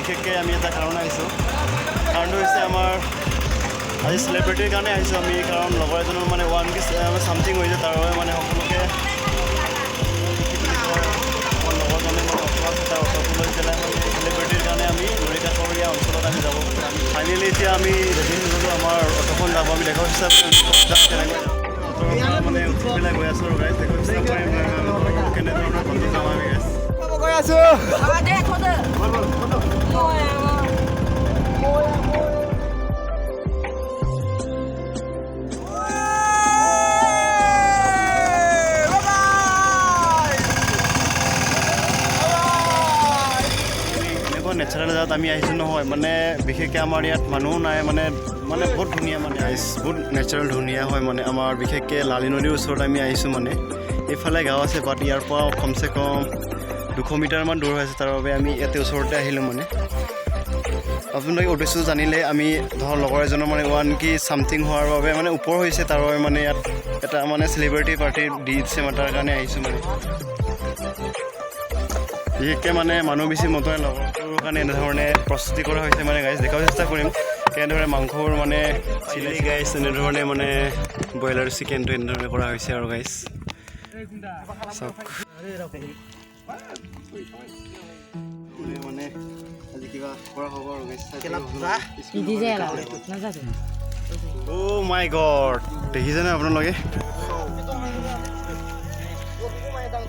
বিশেষকৈ আমি এটা কাৰণ আহিছোঁ। কাৰণটো হৈছে আমাৰ আজি চেলিব্ৰিটিৰ কাৰণে আহিছোঁ আমি, কাৰণ লগৰ এজনৰ মানে 1K চামথিং হৈছে, তাৰ বাবে মানে সকলোকে লগৰজনে মানে অটো আছে, তাৰ অটোটো লৈ পেলাই মানে চেলিব্ৰিটিৰ কাৰণে আমি নৰিকাষৰীয়া অঞ্চলত আমি যাব। ফাইনেলি এতিয়া আমি ৰেডি হৈ গ'লোঁ, আমাৰ অটোখন যাব, আমি দেখাব চেষ্টা কৰিম কেনেকৈ অটোৰ পৰা মানে উঠি পেলাই গৈ আছোঁ আৰু গাইজ, দেখাব চেষ্টা কৰিম কেনেধৰণৰ অটো যাম আমি গাইজ। গৈ আছোঁ নেচাৰেল জেগাত আমি আহিছোঁ নহয়, মানে বিশেষকৈ আমাৰ ইয়াত মানুহ নাই, মানে বহুত ধুনীয়া মানে বহুত নেচাৰেল ধুনীয়া হয় মানে আমাৰ বিশেষকৈ লালি নদীৰ ওচৰত আমি আহিছোঁ। মানে এইফালে গাঁও আছে, বাট ইয়াৰ পৰা কমচে কম 200 মিটাৰমান দূৰ হৈছে, তাৰ বাবে আমি ইয়াতে ওচৰতে আহিলোঁ। মানে আপোনালোকে উদ্দেশ্যটো জানিলে, আমি ধৰ লগৰ এজনৰ মানে 1K চামথিং হোৱাৰ বাবে মানে ওপৰ হৈছে, তাৰ বাবে মানে ইয়াত এটা মানে চেলিব্ৰিটি পাৰ্টি দি দিছে, মানে তাৰ কাৰণে আহিছোঁ। মানে বিশেষকৈ মানে মানুহ বেছি মতনে লগৰটোৰ কাৰণে এনেধৰণে প্ৰস্তুতি কৰা হৈছে। মানে গাইজ দেখাব চেষ্টা কৰিম কেনেদৰে মাংসৰ মানে চিলি গাইজ, এনেধৰণে মানে ব্ৰইলাৰ চিকেনটো এনেধৰণে কৰা হৈছে আৰু গাইজ চাওক। মানে আজি কিবা কৰা হ'ব আৰু গাইজ। অ' মাই গড, দেখিছেনে আপোনালোকে?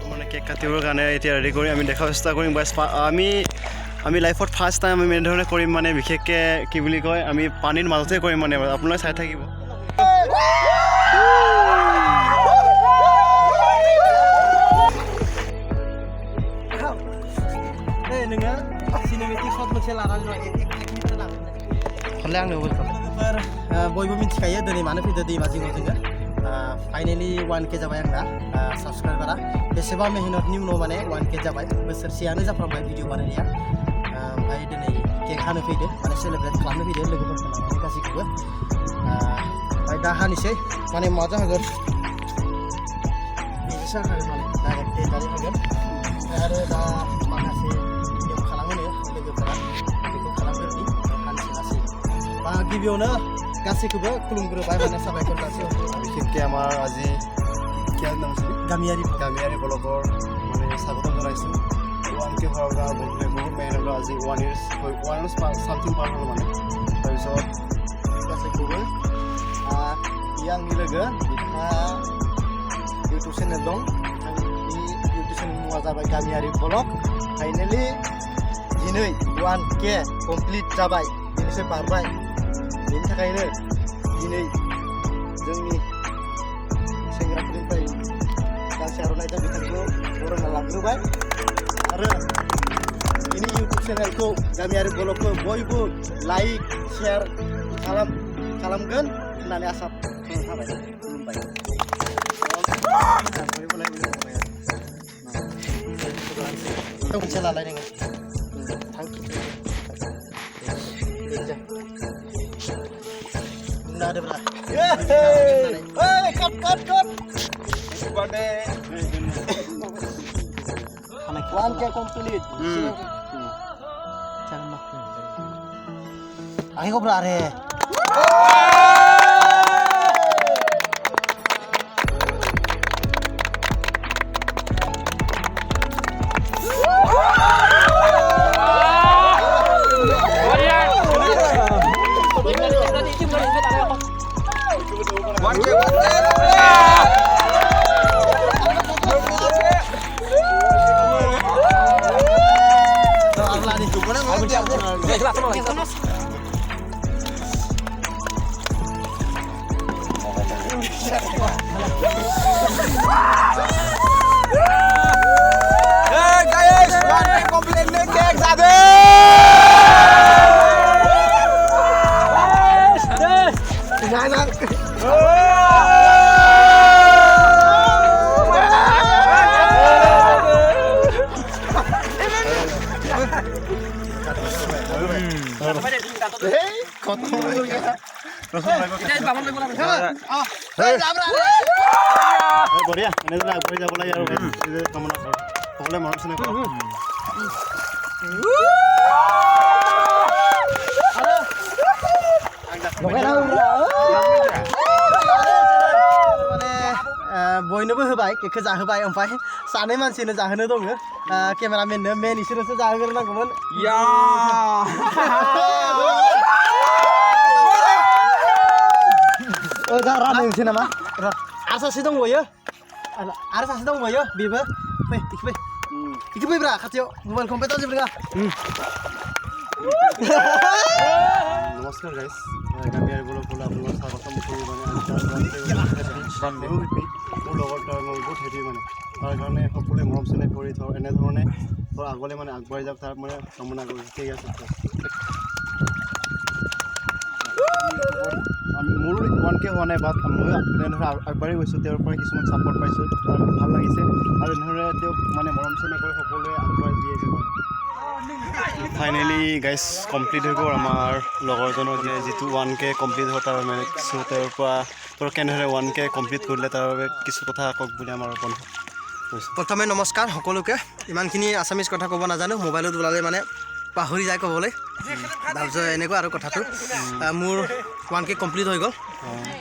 মানে কেক কাটিবৰ কাৰণে এতিয়া ৰেডি কৰি আমি দেখাব চেষ্টা কৰিম। আমি লাইফত ফাৰ্ষ্ট টাইম আমি এনেধৰণে কৰিম, মানে বিশেষকৈ কি বুলি কয়, আমি পানীৰ মাজতে কৰিম। মানে আপোনালোকে চাই থাকিব। बयबो मिथिखायो दिनै मानो फैदो दैमा जिङाव जोङो फाइनेलि 1K जाबाय आंना साबसक्राइबारा। बेसेबा मेहनतनि उनाव माने 1K जाबाय, बोसोरसेयानो जाफ्रामबाय भिडिअ बानायनाया। ओमफ्राय दिनै केक हानो फैदो, माने सेलेब्रेट खालामनो फैदो लोगोफोरखौ लानानै गासैखौबो। ओमफ्राय दा हानोसै, माने मा जाहोगोन बिदिसो हागोन, माने डाइरेक्ट टेजारि हागोन। ओमफ्राय आरो दा माखासे भिडिअ खालामहोनो लोगोफोरा बेखौ खालामग्रोनि हानोसै लासै। गिबियावनो गासैखौबो खुलुमग्रोबाय, माने साबायखर जासिहरबाय। বিশেষকৈ আমাৰ আজি গামিয়াৰী ব্লগৰ মানে স্বাগতম জনাইছোঁ। 1K হোৱাৰ কাৰণে বন্ধুৱে বহুত মেহনত আজি 1 years চামথিং পাৰ হ'ল মানে। তাৰপিছত গাसैखौबो आंनि लोगो, बिथाङा इउटुब चेनेल दं, बिथांनि इउटुब चेनेलनि मुङा जाबाय गामियारि ब्लग। फाइनेलि दिनै 1K कमप्लिट जाबाय, दिनैसो बारबाय। बेनि थाखायनो दिनै जोंनि सेंग्राफोरनिफ्राय गांसे आर'नाइ दा बिथांखौ बरायना लाग्रोबाय। आरो बिनि इउटुब चेनेलखौ गामियारि ब्लगखौ बयबो लाइक शेयार खालामगोन होननानै आसा खालामनो थाबाय, खुलुमबाय। मोनसे लालाय नोङो नादोब्रा cut 1K complete. Ayo bro, are. বঢ়িয়া এনেদৰে আগবাঢ়ি যাব লাগে আৰু কামনা কৰোঁ সকলোৱে মৰম চেনেহ কৰক। बयनोबो होबाय केकखौ जाहोबाय ओमफ्राय सानै मानसिनो जाहोनो दङ केमेरामेननो मेन इसोरनोसो जाहोग्रोनांगौमोन दा राननोसै नामा आरो सासे दंबायो बेबो फै इखि फैब्रा खाथियाव मबाइल कम्पिउटार जोबोगा नमस्कार गाइस गामियारि ब्लगखौ আপোনালোকক স্বাগতম কৰি মানে মোৰ লগত মই বহুত হেৰি মানে তাৰ কাৰণে সকলোৱে মৰম চেনেহ কৰি থওঁ এনেধৰণে আগলৈ মানে আগবাঢ়ি যাওক তাৰ মানে কামনা কৰোঁ ঠিক আছে মোৰো 1K হোৱা নাই বাট মই এনেধৰণে আগবাঢ়ি গৈছোঁ তেওঁৰ পৰা কিছুমান ছাপোৰ্ট পাইছোঁ আৰু ভাল লাগিছে আৰু এনেধৰণে তেওঁক মানে মৰম চেনেহ কৰি সকলোৱে আগবঢ়াই দিয়ে ফাইনেলি গাইজ কমপ্লিট হৈ গ'ল আমাৰ লগৰজনৰ যিটো 1K কমপ্লিট হ'ল তাৰ মানে কিছু তেওঁৰ পৰা কেনেদৰে 1K কমপ্লিট কৰিলে তাৰ বাবে কিছু কথা কওক বুলি আমাৰ বন্ধু প্ৰথমে নমস্কাৰ সকলোকে ইমানখিনি আছামিজ কথা ক'ব নাজানো মোবাইলত ওলালে মানে পাহৰি যায় ক'বলৈ তাৰপিছত এনেকুৱা আৰু কথাটো মোৰ 1K কমপ্লিট হৈ গ'ল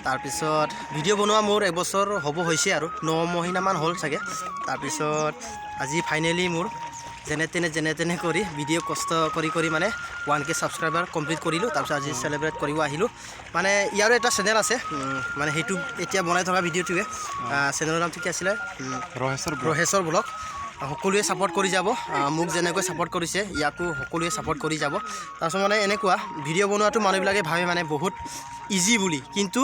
তাৰপিছত ভিডিঅ' বনোৱা মোৰ এবছৰ হ'ব হৈছে আৰু 9 মহিনামান হ'ল চাগে তাৰপিছত আজি ফাইনেলি মোৰ যেনে তেনে কৰি ভিডিঅ' কষ্ট কৰি মানে 1K ছাবস্ক্ৰাইবাৰ কমপ্লিট কৰিলোঁ তাৰপিছত আজি চেলিব্ৰেট কৰিব আহিলোঁ মানে ইয়াৰো এটা চেনেল আছে মানে সেইটো এতিয়া বনাই থকা ভিডিঅ'টোৱে চেনেলৰ নাম ঠিকে আছিলে ৰহেশ্বৰ ব্লগ সকলোৱে ছাপোৰ্ট কৰি যাব মোক যেনেকৈ ছাপোৰ্ট কৰিছে ইয়াকো সকলোৱে ছাপোৰ্ট কৰি যাব তাৰপিছত মানে এনেকুৱা ভিডিঅ' বনোৱাটো মানুহবিলাকে ভাবে মানে বহুত ইজি বুলি কিন্তু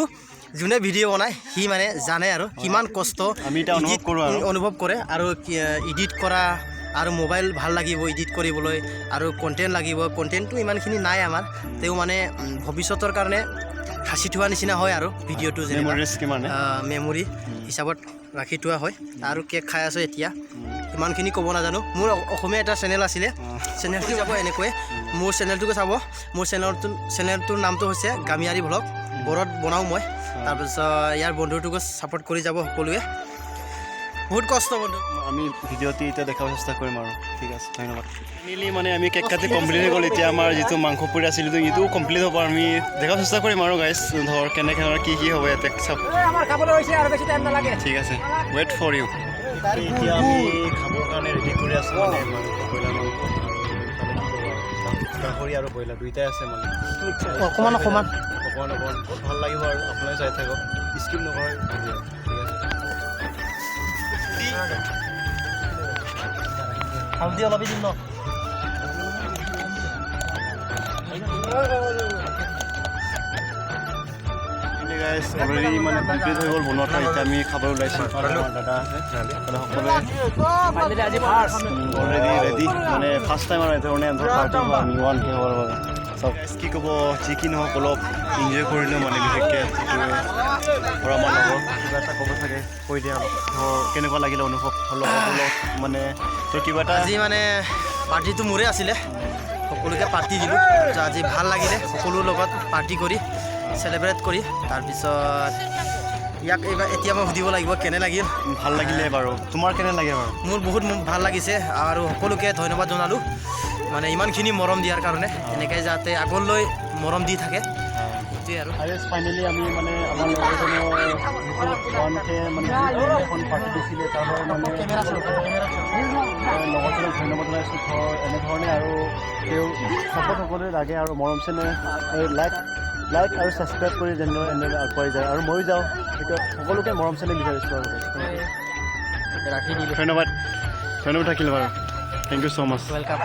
যোনে ভিডিঅ' বনায় সি মানে জানে আৰু কিমান কষ্ট অনুভৱ কৰে আৰু এডিট কৰা আৰু মোবাইল ভাল লাগিব এডিট কৰিবলৈ আৰু কণ্টেণ্ট লাগিব কণ্টেণ্টটো ইমানখিনি নাই আমাৰ তেওঁ মানে ভৱিষ্যতৰ কাৰণে সাঁচি থোৱা নিচিনা হয় আৰু ভিডিঅ'টো মেমৰি হিচাপত ৰাখি থোৱা হয় আৰু কেক খাই আছোঁ এতিয়া ইমানখিনি ক'ব নাজানো মোৰ অসমীয়া এটা চেনেল আছিলে চেনেলটো যাব এনেকৈ মোৰ চেনেলটোকে চাব মোৰ চেনেলটোৰ নামটো হৈছে গামিয়াৰী ব্লগ বৰত বনাওঁ মই তাৰপিছত ইয়াৰ বন্ধুটোকো ছাপোৰ্ট কৰি যাব সকলোৱে বহুত কষ্ট বন্ধু আমি ভিডিঅ'টি এতিয়া দেখাব চেষ্টা কৰিম আৰু ঠিক আছে ধন্যবাদ ফাইনেলি মানে আমি কেক কাটি কমপ্লিট হৈ গ'ল এতিয়া আমাৰ যিটো মাংস পুৰি আছিলোঁ এইটোও কমপ্লিট হ'ব আমি দেখাব চেষ্টা কৰিম আৰু গাইজ ধৰ কেনেকৈ কি হ'ব ইয়াতে চাব ঠিক আছে ৱেইট ফৰ ইউ এতিয়া আমি খাবৰ কাৰণে ৰেডি কৰি আছোঁ মানে ব্ৰইলাৰ মাংস গাহৰি আৰু ব্ৰইলাৰ দুইটাই আছে মানে অকণমান বহুত ভাল লাগিব আৰু আপোনালোকে চাই থাকক স্কিপ নকৰে হালধি অলপ দিম ন অলৰেডি মানে কমপ্লিট হৈ গ'ল বনোৱাটো এতিয়া আমি খাবলৈ ওলাইছোঁ দাদা আছে অলৰেডি ৰেডি মানে ফাৰ্ষ্ট টাইম আৰু এইধৰণে পাৰ্টি হ'ব আমি 1K হোৱাৰ বাবে চব কি ক'ব যি কি নহওক অলপ ইনজয় কৰিলোঁ মানে বিশেষকৈ ঘৰৰ আমাৰ লগৰ কিবা এটা ক'ব চাগে কৈ দিয়া অলপ কেনেকুৱা লাগিলে অনুভৱ লগৰ মানে তোৰ কিবা এটা আজি মানে পাৰ্টিটো মোৰে আছিলে সকলোকে পাৰ্টি দিলোঁ আজি ভাল লাগিলে সকলোৰ লগত পাৰ্টি কৰি চেলিব্ৰেট কৰি তাৰপিছত ইয়াক এতিয়া মই সুধিব লাগিব কেনে লাগিল ভাল লাগিলে বাৰু তোমাৰ কেনে লাগে বাৰু মোৰ বহুত ভাল লাগিছে আৰু সকলোকে ধন্যবাদ জনালোঁ মানে ইমানখিনি মৰম দিয়াৰ কাৰণে এনেকৈ যাতে আগলৈ মৰম দি থাকে সেইটোৱে আৰু ফাইনেলি আমি মানে আমাৰ লগৰজনৰ 1K মানে এখন পাৰ্টি দিছিলে তাৰ মানে লগৰজনক ধন্যবাদ জনাইছোঁ এনেধৰণে আৰু তেওঁ ছাপোৰ্ট সকলোৱে লাগে আৰু মৰম চেনেহ লাইক আৰু ছাবস্ক্ৰাইব কৰি এনেদৰে আগবাঢ়ি যায় আৰু ময়ো যাওঁ এতিয়া সকলোকে মৰম চেনেহ বিচাৰিছোঁ আৰু ৰাখি দিলোঁ ধন্যবাদ থাকিল বাৰু thank you so' much welcome